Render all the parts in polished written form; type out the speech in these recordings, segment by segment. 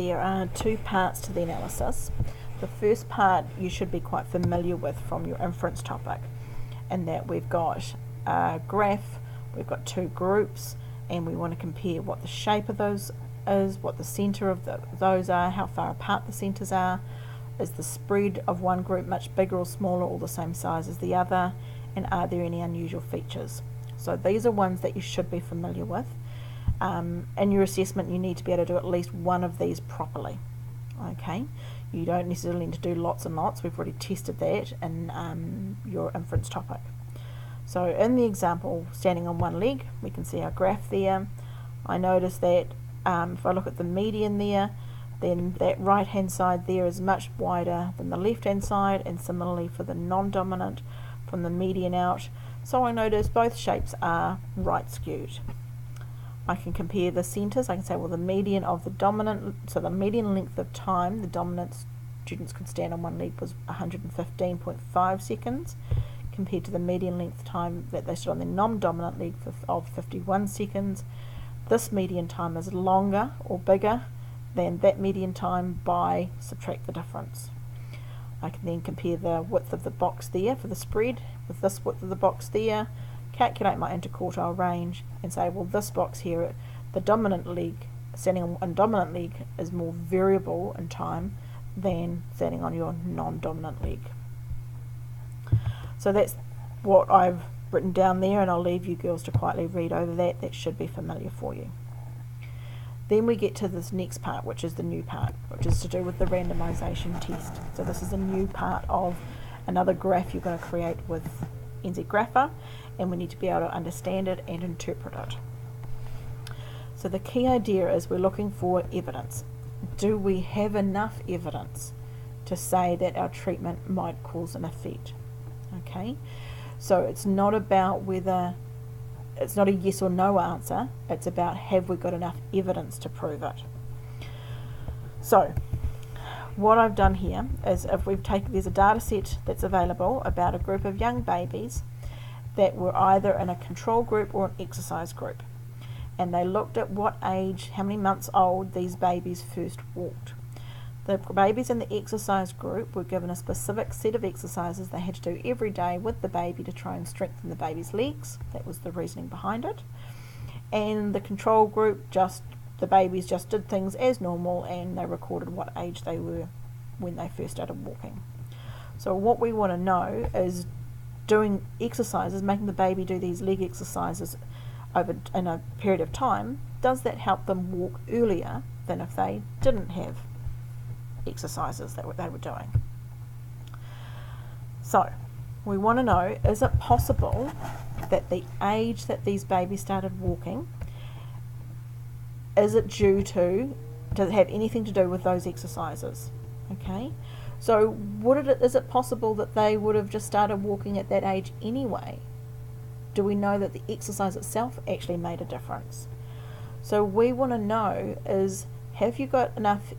there are two parts to the analysis. The first part you should be quite familiar with from your inference topic, in that we've got a graph, we've got two groups, and we want to compare what the shape of those is, what the centre of those are, how far apart the centres are, is the spread of one group much bigger or smaller or the same size as the other, and are there any unusual features. So these are ones that you should be familiar with. In your assessment you need to be able to do at least one of these properly. Okay, you don't necessarily need to do lots and lots, we've already tested that in your inference topic. So in the example, standing on one leg, we can see our graph there. I notice that if I look at the median there, then that right hand side there is much wider than the left hand side, and similarly for the non-dominant from the median out. So I notice both shapes are right skewed. I can compare the centres. I can say, well, the median of the dominant, so the median length of time the dominant students could stand on one leg was 115.5 seconds, compared to the median length time that they stood on the non-dominant leg of 51 seconds. This median time is longer or bigger than that median time by subtract the difference. I can then compare the width of the box there for the spread with this width of the box there, calculate my interquartile range, and say, well, this box here, the dominant leg, standing on dominant leg is more variable in time than standing on your non-dominant leg. So that's what I've written down there, and I'll leave you girls to quietly read over that. That should be familiar for you. Then we get to this next part, which is the new part, which is to do with the randomization test. So this is a new part of another graph you're going to create with NZGrapher, and we need to be able to understand it and interpret it. So the key idea is we're looking for evidence. Do we have enough evidence to say that our treatment might cause an effect? Okay, so it's not about whether, it's not a yes or no answer, it's about have we got enough evidence to prove it. So what I've done here is, if we've taken, there's a data set that's available about a group of young babies that were either in a control group or an exercise group, and they looked at what age, how many months old these babies first walked. The babies in the exercise group were given a specific set of exercises they had to do every day with the baby to try and strengthen the baby's legs. That was the reasoning behind it. And the control group, the babies just did things as normal, and they recorded what age they were when they first started walking. So what we want to know is, doing exercises, making the baby do these leg exercises in a period of time, does that help them walk earlier than if they didn't have exercises that they were doing? So we want to know, is it possible that the age that these babies started walking, is it due to, does it have anything to do with those exercises? Okay, so is it possible that they would have just started walking at that age anyway? Do we know that the exercise itself actually made a difference? So we want to know is, have you got enough,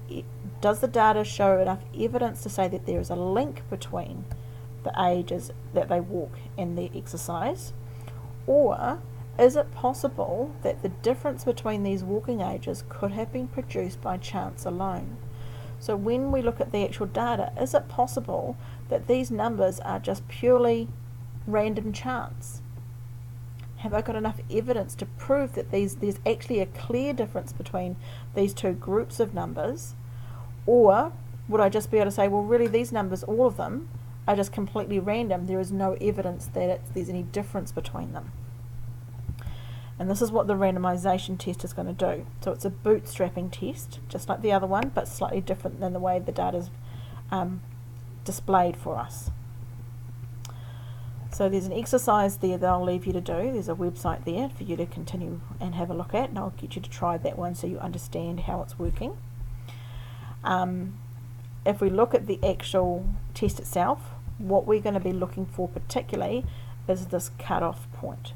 does the data show enough evidence to say that there is a link between the ages that they walk and their exercise? Or is it possible that the difference between these walking ages could have been produced by chance alone? So when we look at the actual data, is it possible that these numbers are just purely random chance? Have I got enough evidence to prove that there's actually a clear difference between these two groups of numbers? Or would I just be able to say, well, really these numbers, all of them, are just completely random. There is no evidence that there's any difference between them. And this is what the randomization test is going to do. So it's a bootstrapping test, just like the other one, but slightly different than the way the data is displayed for us. So there's an exercise there that I'll leave you to do. There's a website there for you to continue and have a look at, and I'll get you to try that one so you understand how it's working. If we look at the actual test itself, what we're going to be looking for particularly is this cutoff point.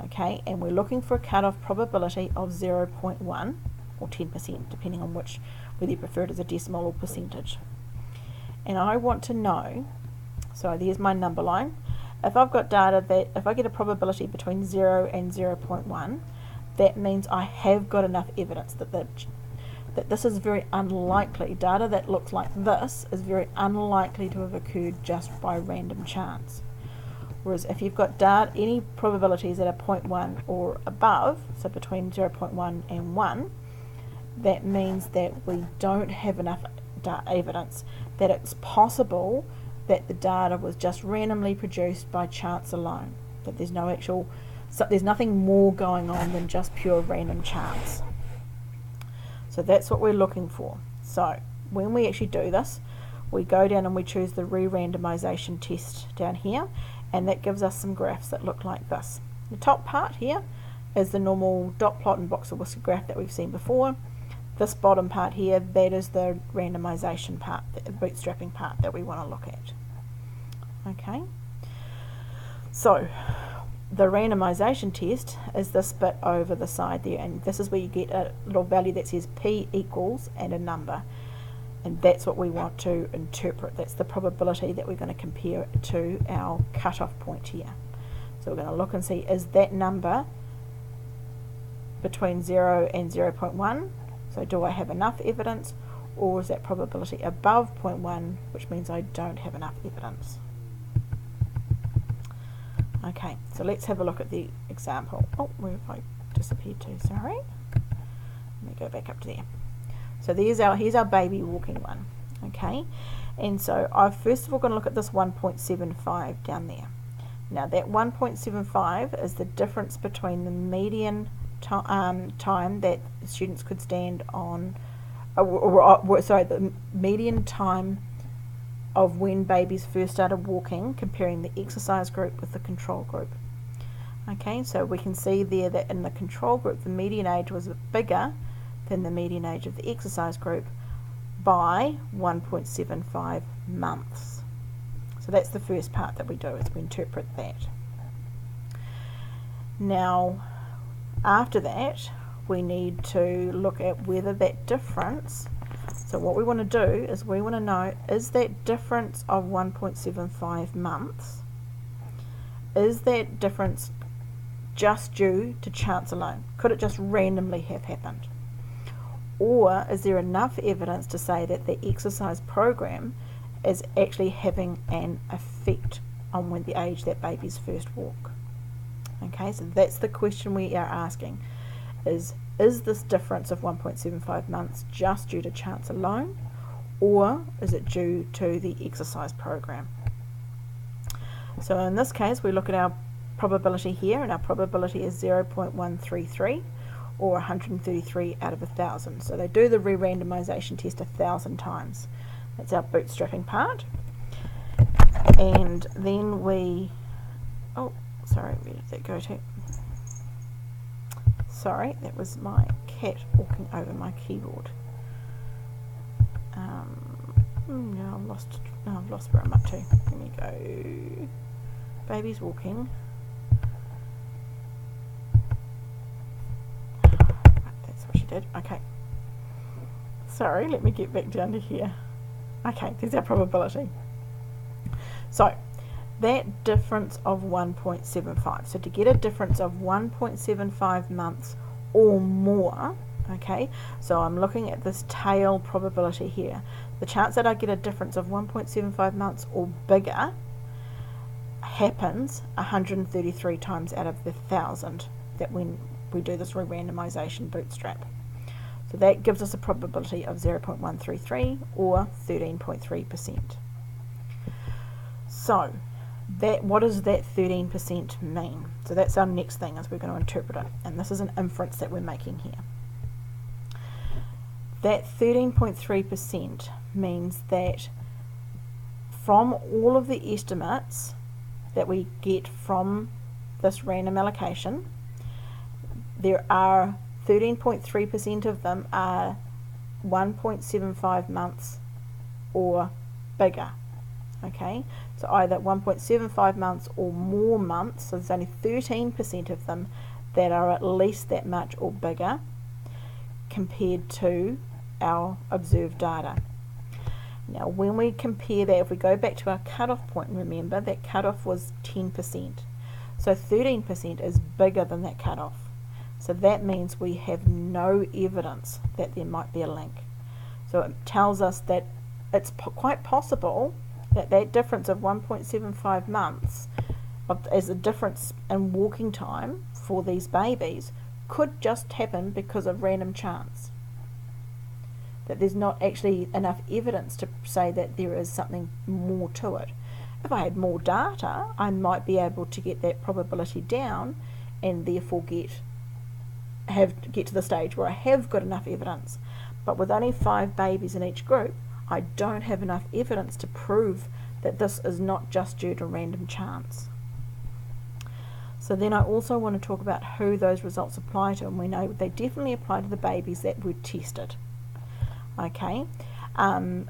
Okay, and we're looking for a cutoff probability of 0.1 or 10%, depending on whether you prefer it as a decimal or percentage. And I want to know, so there's my number line. If I've got data that, if I get a probability between 0 and 0.1, that means I have got enough evidence that that this is very unlikely. Data that looks like this is very unlikely to have occurred just by random chance. Whereas if you've got any probabilities that are 0.1 or above, so between 0.1 and 1, that means that we don't have enough evidence that it's possible that the data was just randomly produced by chance alone, that there's no actual, so there's nothing more going on than just pure random chance. So that's what we're looking for. So when we actually do this, we go down and we choose the re-randomization test down here, and that gives us some graphs that look like this. The top part here is the normal dot plot and box of whisker graph that we've seen before. This bottom part here, that is the randomization part, the bootstrapping part that we want to look at. Okay, so the randomization test is this bit over the side there, and this is where you get a little value that says p equals and a number, and that's what we want to interpret. That's the probability that we're going to compare to our cutoff point here. So we're going to look and see, is that number between 0 and 0.1? So do I have enough evidence, or is that probability above 0.1, which means I don't have enough evidence? Okay, so let's have a look at the example. Oh, where have I disappeared to? Sorry. Let me go back up to there. So here's our baby walking one. Okay, and so I'm first of all going to look at this 1.75 down there. Now that 1.75 is the difference between the median time that students could stand on, the median time of when babies first started walking, comparing the exercise group with the control group. Okay, so we can see there that in the control group the median age was bigger than the median age of the exercise group by 1.75 months. So that's the first part that we do, is we interpret that. Now after that we need to look at whether that difference, so what we want to do is we want to know, is that difference of 1.75 months, is that difference just due to chance alone? Could it just randomly have happened? Or is there enough evidence to say that the exercise program is actually having an effect on when the age that babies first walk? Okay, so that's the question we are asking, is this difference of 1.75 months just due to chance alone, or is it due to the exercise program? So in this case we look at our probability here, and our probability is 0.133, or 133 out of 1,000. So they do the re-randomization test 1,000 times. That's our bootstrapping part. And then we, oh sorry, where did that go to? Sorry, that was my cat walking over my keyboard. No, I've lost where I'm up to. Let me go. Baby's walking. That's what she did. Okay. Sorry, let me get back down to here. Okay, there's our probability. So that difference of 1.75. So to get a difference of 1.75 months or more, okay, so I'm looking at this tail probability here. The chance that I get a difference of 1.75 months or bigger happens 133 times out of the 1,000 that when we do this re-randomization bootstrap. So that gives us a probability of 0.133 or 13.3%. So that, what does that 13% mean? So that's our next thing, is we're going to interpret it, and this is an inference that we're making here. That 13.3% means that from all of the estimates that we get from this random allocation, there are 13.3% of them are 1.75 months or bigger. Okay, so either 1.75 months or more months, so there's only 13% of them that are at least that much or bigger compared to our observed data. Now when we compare that, if we go back to our cutoff point, remember that cutoff was 10%, so 13% is bigger than that cutoff. So that means we have no evidence that there might be a link. So it tells us that it's quite possible that that difference of 1.75 months as a difference in walking time for these babies could just happen because of random chance. That there's not actually enough evidence to say that there is something more to it. If I had more data, I might be able to get that probability down and therefore get to the stage where I have got enough evidence. But with only 5 babies in each group, I don't have enough evidence to prove that this is not just due to random chance. So then I also want to talk about who those results apply to, and we know they definitely apply to the babies that were tested. Okay, and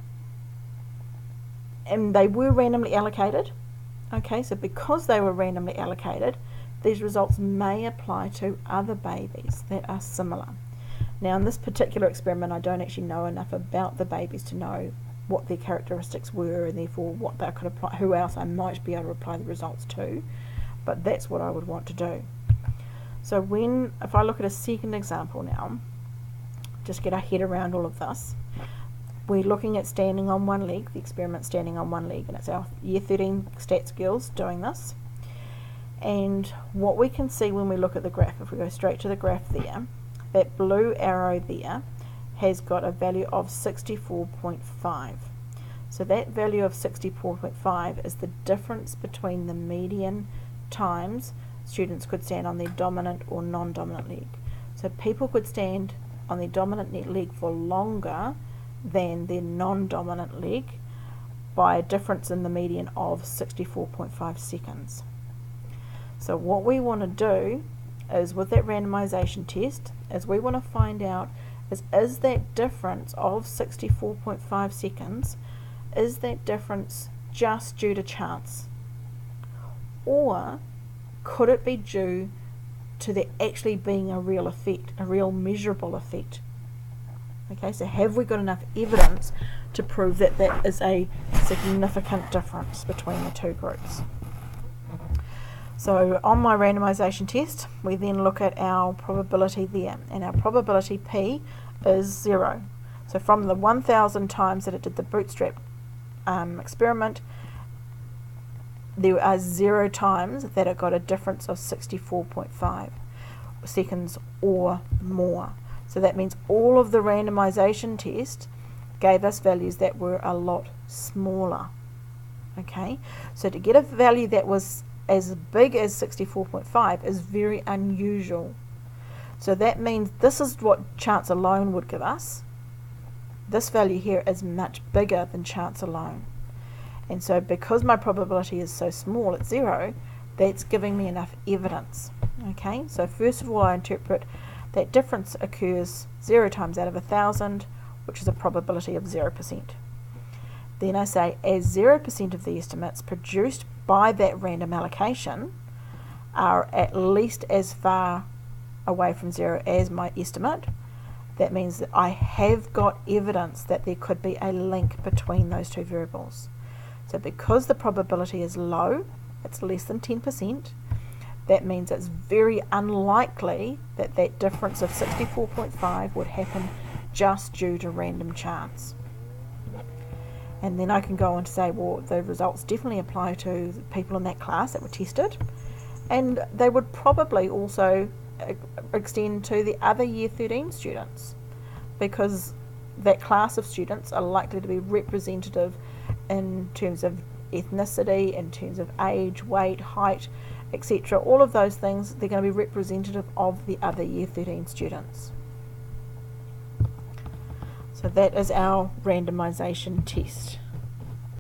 they were randomly allocated. Okay, so because they were randomly allocated, these results may apply to other babies that are similar. Now in this particular experiment, I don't actually know enough about the babies to know what their characteristics were, and therefore what they could apply, who else I might be able to apply the results to, but that's what I would want to do. So if I look at a second example now, just get our head around all of this, we're looking at standing on one leg, the experiment standing on one leg, and it's our year 13 stats girls doing this. And what we can see when we look at the graph, if we go straight to the graph there, that blue arrow there has got a value of 64.5. So that value of 64.5 is the difference between the median times students could stand on their dominant or non-dominant leg. So people could stand on their dominant leg for longer than their non-dominant leg by a difference in the median of 64.5 seconds. So what we want to do is, with that randomization test, is we want to find out is that difference of 64.5 seconds, is that difference just due to chance? Or could it be due to there actually being a real effect, a real measurable effect? Okay, so have we got enough evidence to prove that that is a significant difference between the two groups? So on my randomization test, we then look at our probability there, and our probability P is 0. So from the 1,000 times that it did the bootstrap experiment, there are 0 times that it got a difference of 64.5 seconds or more. So that means all of the randomization test gave us values that were a lot smaller. Okay, so to get a value that was as big as 64.5 is very unusual. So that means this is what chance alone would give us. This value here is much bigger than chance alone. And so because my probability is so small at 0, that's giving me enough evidence. Okay, so first of all I interpret that difference occurs 0 times out of 1,000, which is a probability of 0%. Then I say as 0% of the estimates produced by that random allocation are at least as far away from 0 as my estimate, that means that I have got evidence that there could be a link between those two variables. So because the probability is low, it's less than 10%, that means it's very unlikely that that difference of 64.5 would happen just due to random chance. And then I can go on to say, well, the results definitely apply to the people in that class that were tested, and they would probably also extend to the other year 13 students, because that class of students are likely to be representative in terms of ethnicity, in terms of age, weight, height, etc. All of those things, they're going to be representative of the other year 13 students. So that is our randomization test.